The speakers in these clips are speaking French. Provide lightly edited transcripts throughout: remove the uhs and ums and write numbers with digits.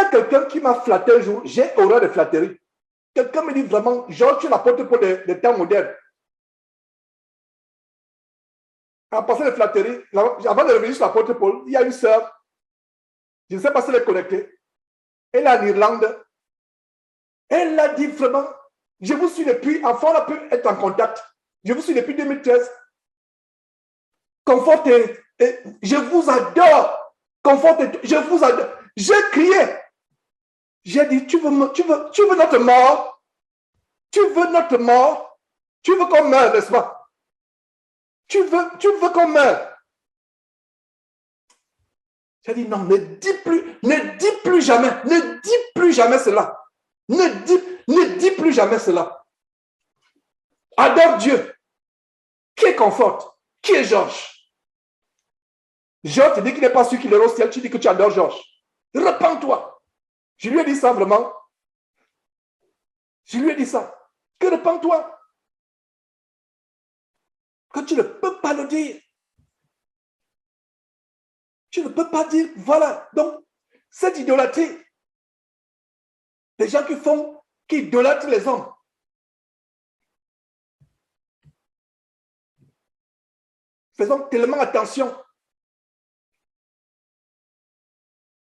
a quelqu'un qui m'a flatté un jour, j'ai horreur de flatterie. Quelqu'un me dit vraiment, genre, tu es l'apôtre Paul des temps modernes. En passant de flatterie, avant de revenir sur l'apôtre Paul, il y a une sœur, je ne sais pas si elle est connectée, elle est en Irlande. Elle a dit vraiment, je vous suis depuis, enfin on a pu être en contact, je vous suis depuis 2013. Confortez, je vous adore. Confortez, je vous adore. J'ai crié. J'ai dit, tu veux notre mort? Tu veux notre mort? Tu veux qu'on meure, n'est-ce pas? Tu veux qu'on meure? J'ai dit, non, ne dis plus jamais, ne dis plus jamais cela. Ne dis plus jamais cela. Adore Dieu. Qui est conforte? Qui est Georges? Georges te dit qu'il n'est pas sûr qu'il est au ciel, tu dis que tu adores Georges. Repends-toi. Je lui ai dit ça vraiment. Je lui ai dit ça. Que repends-toi. Que tu ne peux pas le dire. Tu ne peux pas dire, voilà. Donc, cette idolâtrie, les gens qui idolâtrent les hommes. Faisons tellement attention.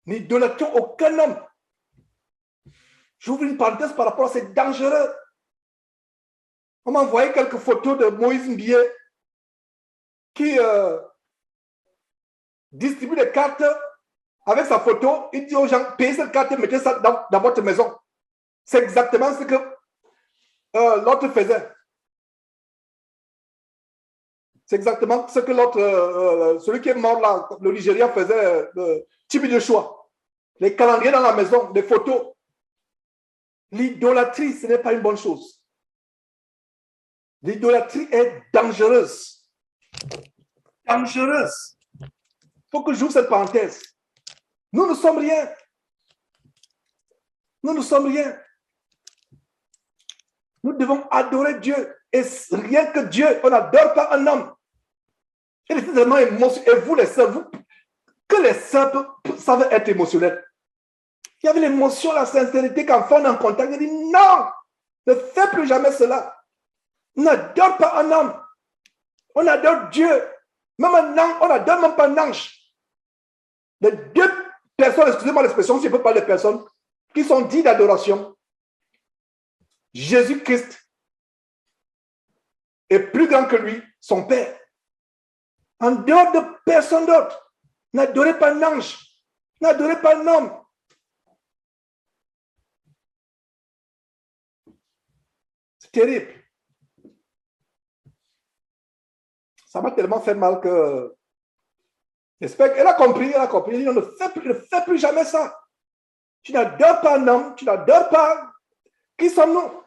N'idolâtrons aucun homme. J'ouvre une parenthèse par rapport à c'est dangereux. On m'a envoyé quelques photos de Moïse Mbié qui distribue des cartes avec sa photo. Il dit aux gens, payez cette carte et mettez ça dans votre maison. C'est exactement ce que l'autre faisait. C'est exactement ce que l'autre, celui qui est mort là, le Nigeria faisait, Tibi de choix. Les calendriers dans la maison, des photos. L'idolâtrie, ce n'est pas une bonne chose. L'idolâtrie est dangereuse. Dangereuse. Il faut que j'ouvre cette parenthèse. Nous ne sommes rien. Nous ne sommes rien. Nous devons adorer Dieu. Et rien que Dieu, on n'adore pas un homme. Et vous les sœurs, que les sœurs savent être émotionnelles. Il y avait l'émotion, la sincérité quand on est en contact. Il dit non, ne fais plus jamais cela. On n'adore pas un homme. On adore Dieu. Même un ange, on n'adore même pas un ange. Les deux personnes, excusez-moi l'expression, si je peux parler de personnes, qui sont dignes d'adoration. Jésus-Christ est plus grand que lui, son Père. En dehors de personne d'autre. N'adorez pas un ange. N'adorez pas un homme. C'est terrible. Ça m'a tellement fait mal que j'espère qu'elle a compris, elle a compris. Elle dit, ne fais plus jamais ça. Tu n'adores pas un homme, tu n'adores pas. Qui sommes-nous?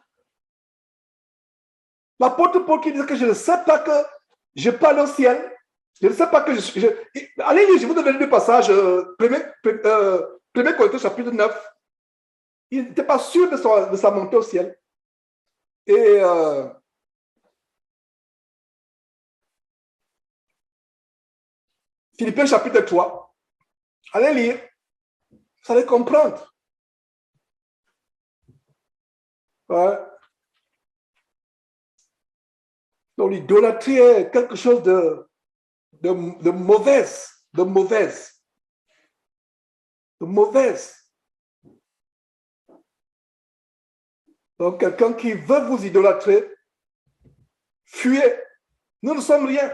L'apôtre Paul qui dit que je ne sais pas que je parle au ciel. Je ne sais pas que allez lire, je vous donne le passage, 1 Corinthiens chapitre 9. Il n'était pas sûr de sa montée au ciel. Et Philippiens chapitre 3. Allez lire. Vous allez comprendre. Ouais. Donc l'idolâtrie est quelque chose de mauvaise. Donc quelqu'un qui veut vous idolâtrer, fuyez. Nous ne sommes rien.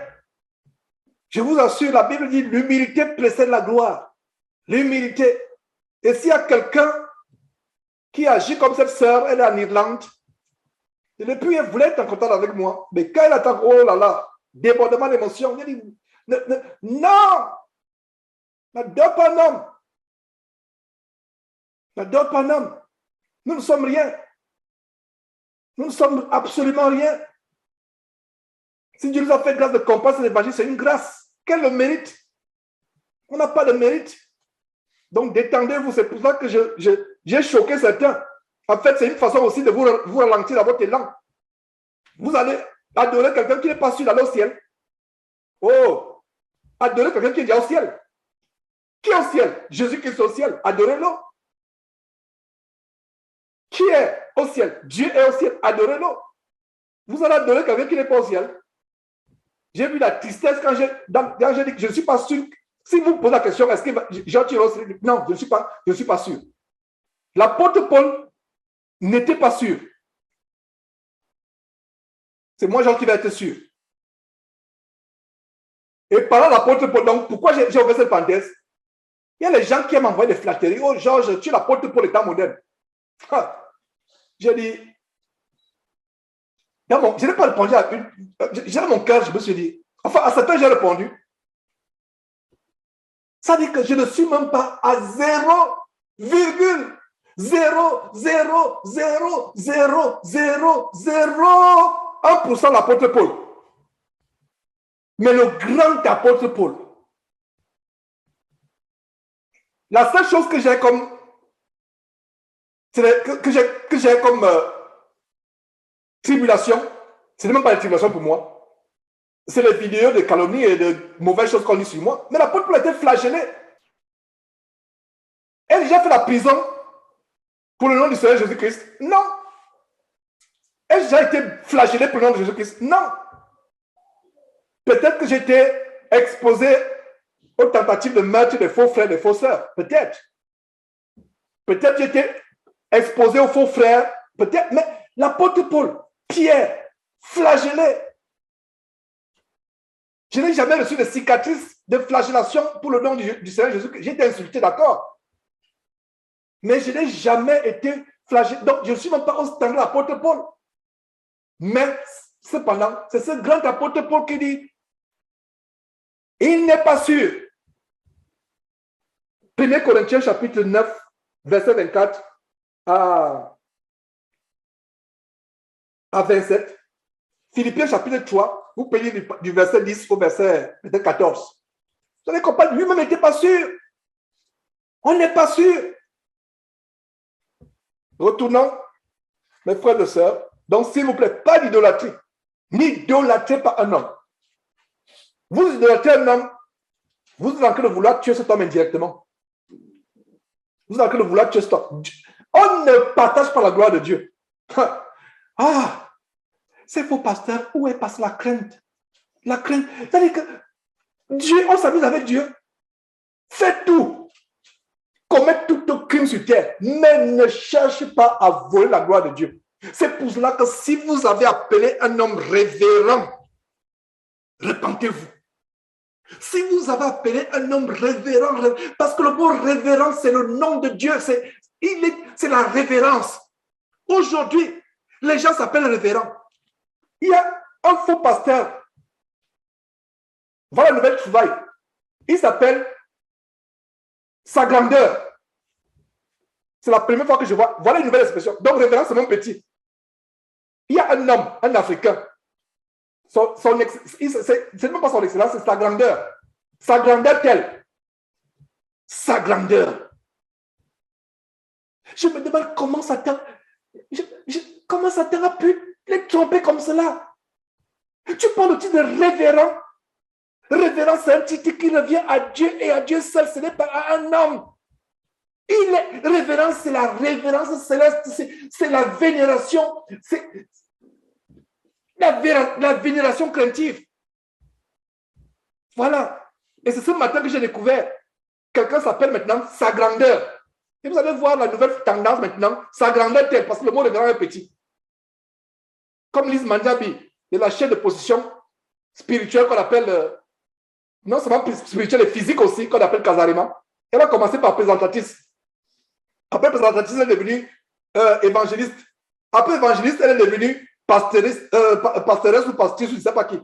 Je vous assure, la Bible dit l'humilité précède la gloire. L'humilité. Et s'il y a quelqu'un qui agit comme cette sœur, elle est en Irlande, et depuis elle voulait être en contact avec moi, mais quand elle attend, oh là là, débordement d'émotion, elle dit, non, n'adore pas un homme. N'adore pas un homme. Nous ne sommes rien. Nous ne sommes absolument rien. Si Dieu nous a fait grâce de comprendre cet évangile, c'est une grâce. Quel le mérite? On n'a pas de mérite. Donc détendez-vous. C'est pour ça que j'ai choqué certains. En fait, c'est une façon aussi de vous ralentir dans votre élan. Vous allez adorer quelqu'un qui n'est pas sûr d'aller au ciel. Oh, adorez quelqu'un qui est déjà au ciel. Qui est au ciel? Jésus qui est au ciel. Adorez-le. Qui est au ciel? Dieu est au ciel. Adorez-le. Vous allez adorer quelqu'un qui n'est pas au ciel. J'ai vu la tristesse quand j'ai dit que je ne suis pas sûr. Si vous me posez la question, est-ce que Jean tire au ciel? Non, je ne suis pas sûr. L'apôtre Paul n'était pas sûr. C'est moi, Jean, qui vais être sûr. Et parlant de l'apôtre Paul, donc pourquoi j'ai ouvert cette parenthèse? Il y a les gens qui aiment envoyer des flatteries. Oh, Georges, tu es l'apôtre Paul étant moderne. J'ai dit, je n'ai pas répondu à une. J'ai dans mon cœur, je me suis dit, enfin, à ce temps, j'ai répondu. Ça dit que je ne suis même pas à 0,0000001% l'apôtre Paul. Mais le grand apôtre Paul. La seule chose que j'ai comme tribulation, ce n'est même pas une tribulation pour moi. C'est les vidéos de calomnie et de mauvaises choses qu'on dit sur moi. Mais l'apôtre Paul a été flagellé. Elle a déjà fait la prison pour le nom du Seigneur Jésus-Christ? Non. Elle a déjà été flagellée pour le nom de Jésus-Christ? Non. Peut-être que j'étais exposé aux tentatives de meurtre des faux frères et des faux sœurs. Peut-être. Peut-être j'étais exposé aux faux frères. Peut-être. Mais l'apôtre Paul, Pierre, flagellé. Je n'ai jamais reçu de cicatrices de flagellation pour le nom du Seigneur Jésus-Christ. J'ai été insulté, d'accord. Mais je n'ai jamais été flagellé. Donc, je ne suis même pas au stand de l'apôtre Paul. Mais, cependant, c'est ce grand apôtre Paul qui dit, il n'est pas sûr. 1 Corinthiens chapitre 9, verset 24 à 27. Philippiens chapitre 3, vous payez du verset 10 au verset 14. Vous savez qu'on lui-même n'était pas sûr. On n'est pas sûr. Retournons, mes frères et sœurs. Donc, s'il vous plaît, pas d'idolâtrie. N'idolâtrez pas un homme. Vous idolâtrez un homme, vous êtes en train de vouloir tuer cet homme indirectement. Vous êtes en train de vouloir tuer cet homme. On ne partage pas la gloire de Dieu. Ah, c'est faux, pasteur. Où est passe la crainte? La crainte. C'est-à-dire que Dieu, on s'amuse avec Dieu. Faites tout. Commettez tout crime sur terre. Mais ne cherchez pas à voler la gloire de Dieu. C'est pour cela que si vous avez appelé un homme révérend, repentez-vous. Si vous avez appelé un homme révérend, parce que le mot révérend, c'est le nom de Dieu, c'est la révérence. Aujourd'hui, les gens s'appellent révérend. Il y a un faux pasteur. Voilà la nouvelle trouvaille. Il s'appelle Sa Grandeur. C'est la première fois que je vois. Voilà une nouvelle expression. Donc, révérend, c'est mon petit. Il y a un homme, un Africain. C'est même pas son excellence, c'est sa grandeur. Sa grandeur telle. Sa grandeur. Je me demande comment Satan a pu les tromper comme cela. Tu parles au titre de révérend. Révérend, c'est un titre qui revient à Dieu et à Dieu seul. Ce n'est pas à un homme. Révérend, c'est la révérence céleste. C'est la vénération. C'est la vénération craintive. Voilà. Et c'est ce matin que j'ai découvert. Quelqu'un s'appelle maintenant Sa Grandeur. Et vous allez voir la nouvelle tendance maintenant. Sa Grandeur telle, parce que le mot révérend est petit. Comme Lise Mandiabi, de la chaîne de position spirituelle qu'on appelle, non seulement spirituelle et physique aussi, qu'on appelle Kazarima. Elle a commencé par présentatrice. Après présentatrice, elle est devenue évangéliste. Après évangéliste, elle est devenue pastoresse ou pastrice, je ne sais pas qui.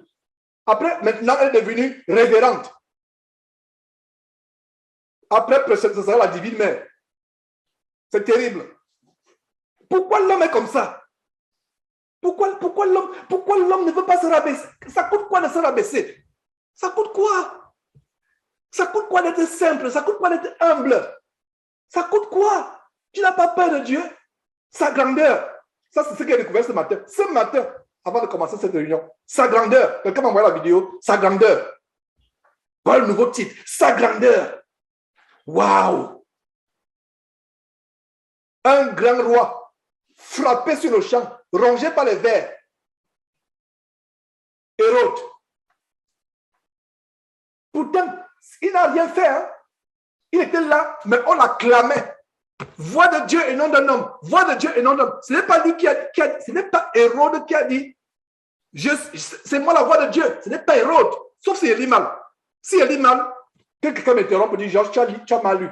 Après, maintenant, elle est devenue révérende. Après, ce sera la divine mère. C'est terrible. Pourquoi l'homme est comme ça? Pourquoi l'homme ne veut pas se rabaisser? Ça coûte quoi de se rabaisser? Ça coûte quoi? Ça coûte quoi d'être simple? Ça coûte quoi d'être humble? Ça coûte quoi? Tu n'as pas peur de Dieu? Sa grandeur. Ça, c'est ce qu'il a découvert ce matin. Ce matin, avant de commencer cette réunion. Sa grandeur. Quelqu'un m'a envoyé la vidéo. Sa grandeur. Voilà le nouveau titre. Sa grandeur. Waouh! Un grand roi frappé sur le champ, rongé par les vers. Hérode. Pourtant, il n'a rien fait. Hein? Il était là, mais on l'acclamait. Voix de Dieu et non d'un homme. Voix de Dieu et non d'un homme. Ce n'est pas lui qui a dit, ce n'est pas Hérode qui a dit, c'est moi la voix de Dieu. Ce n'est pas Hérode. Sauf si il lit mal. Si il lit mal, quelqu'un m'interrompt et dit, Georges, tu as mal lu.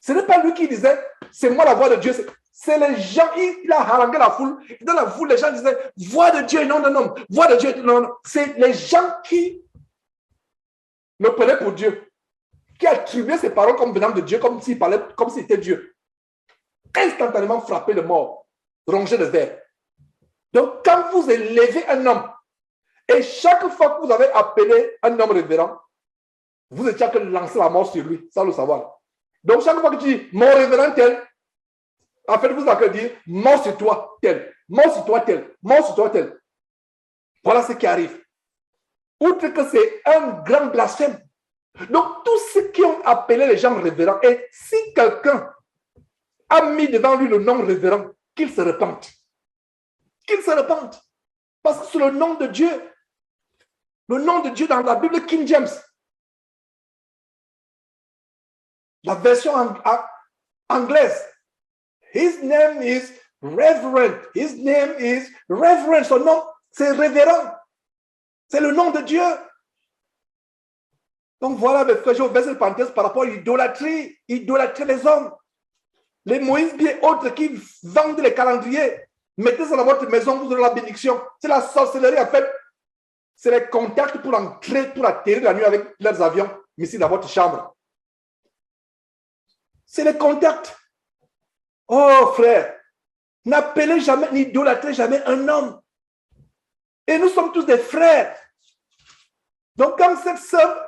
Ce n'est pas lui qui disait, c'est moi la voix de Dieu. C'est les gens, il a harangué la foule. Dans la foule, les gens disaient, voix de Dieu et non d'un homme. Voix de Dieu et non d'un homme. C'est les gens qui le prenaient pour Dieu, qui attribuaient ses paroles comme venant de Dieu, comme s'il parlait, comme s'il était Dieu. Instantanément frappé de mort, rongé de verre. Donc, quand vous élevez un homme, et chaque fois que vous avez appelé un homme révérend, vous étiez à lancer la mort sur lui, sans le savoir. Donc, chaque fois que tu dis, mon révérend tel, en fait, vous avez dire, mort sur toi tel, mort sur toi tel, mort sur toi tel. Voilà ce qui arrive. Outre que c'est un grand blasphème. Donc, tous ceux qui ont appelé les gens révérends, et si quelqu'un a mis devant lui le nom révérend, qu'il se repente. Qu'il se repente. Parce que c'est le nom de Dieu. Le nom de Dieu dans la Bible King James. La version anglaise. His name is Reverend. His name is Reverend. Son nom, c'est révérend. C'est le nom de Dieu. Donc voilà, mes frères, j'ai ouvert cette parenthèse par rapport à l'idolâtrie. Idolâtrer les hommes. Les Moïse bien autres qui vendent les calendriers. Mettez ça dans votre maison, vous aurez la bénédiction. C'est la sorcellerie, en fait. C'est les contacts pour entrer, pour atterrir la nuit avec leurs avions, ici dans votre chambre. C'est les contacts. Oh, frère, n'appelez jamais, n'idolâtrez jamais un homme. Et nous sommes tous des frères. Donc, quand cette sœur,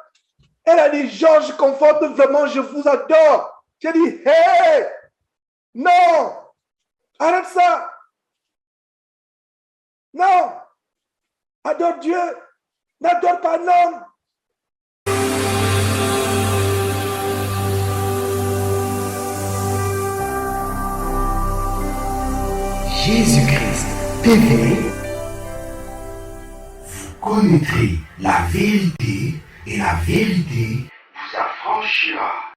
elle a dit, Georges, conforte vraiment, je vous adore. J'ai dit, hey, non, arrête ça. Non, adore Dieu, n'adore pas un homme. Jésus-Christ TV, vous connaîtrez la vérité et la vérité vous affranchira.